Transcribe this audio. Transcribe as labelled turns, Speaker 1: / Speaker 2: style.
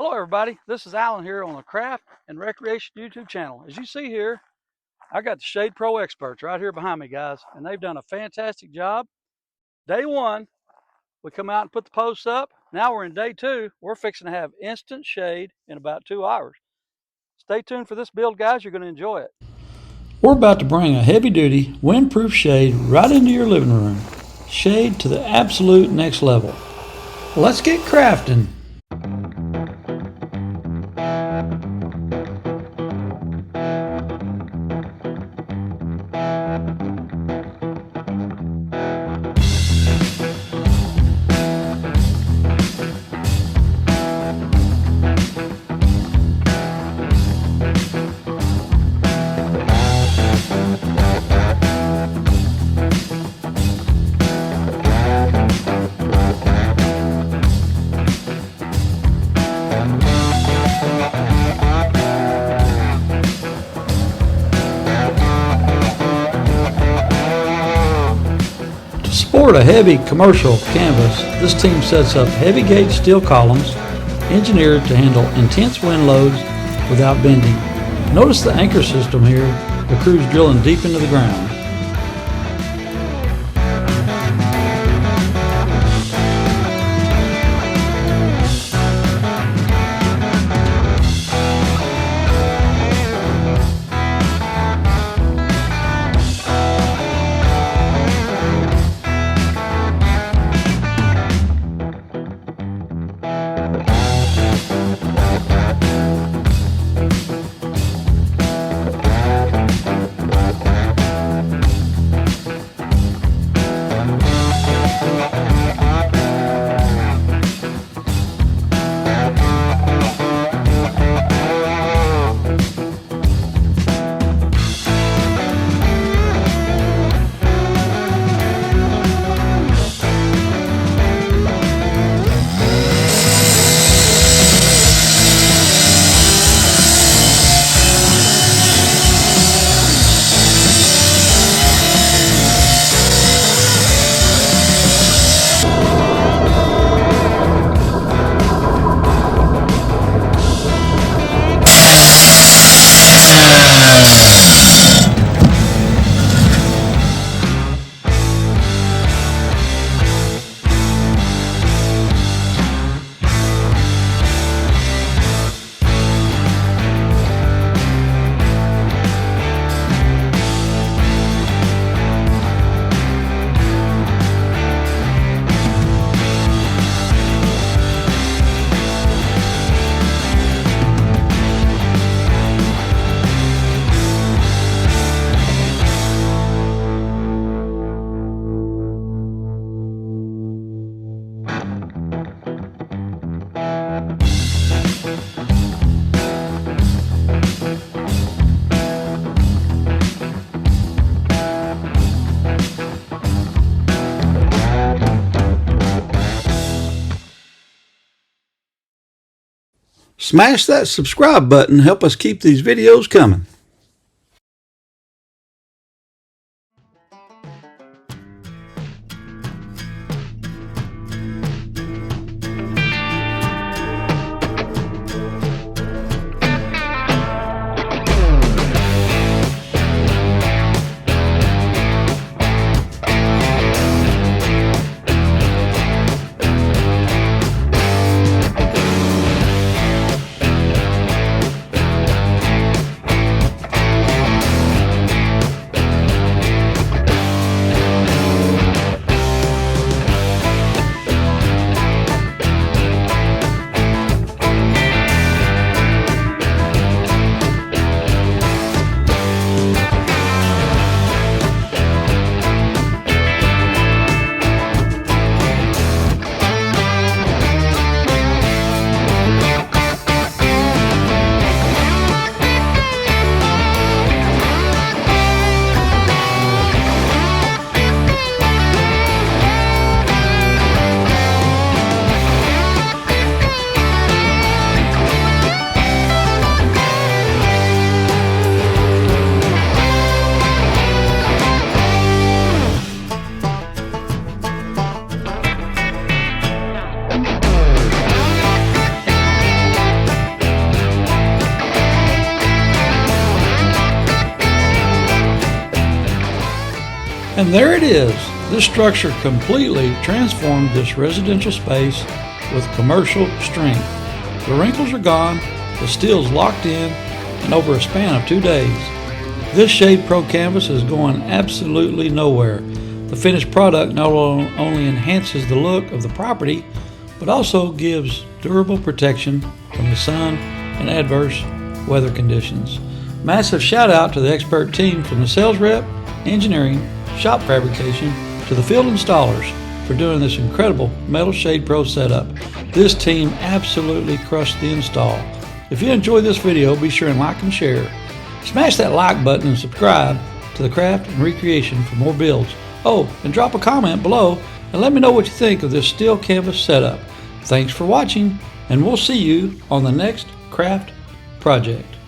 Speaker 1: Hello everybody, this is Alan here on the Craft and Recreation YouTube channel. As you see here, I got the Shade Pro experts right here behind me, guys, and they've done a fantastic job. Day one, we come out and put the posts up. Now we're in day two. We're fixing to have instant shade in about 2 hours. Stay tuned for this build, guys. You're going to enjoy it. We're about to bring a heavy-duty, windproof shade right into your living room. Shade to the absolute next level. Let's get crafting. To support a heavy commercial canvas, this team sets up heavy gauge steel columns engineered to handle intense wind loads without bending. Notice the anchor system here, the crew's drilling deep into the ground. Smash that subscribe button, help us keep these videos coming. And there it is. This structure completely transformed this residential space with commercial strength. The wrinkles are gone, the steel's locked in, and over a span of 2 days. This Shade Pro canvas is going absolutely nowhere. The finished product not only enhances the look of the property, but also gives durable protection from the sun and adverse weather conditions. Massive shout out to the expert team from the sales rep, engineering, shop fabrication, to the field installers for doing this incredible metal Shade Pro setup. This team absolutely crushed the install. If you enjoyed this video, be sure and like and share. Smash that like button and subscribe to the Craft and Recreation for more builds. Oh, and drop a comment below and let me know what you think of this steel canvas setup. Thanks for watching, and we'll see you on the next craft project.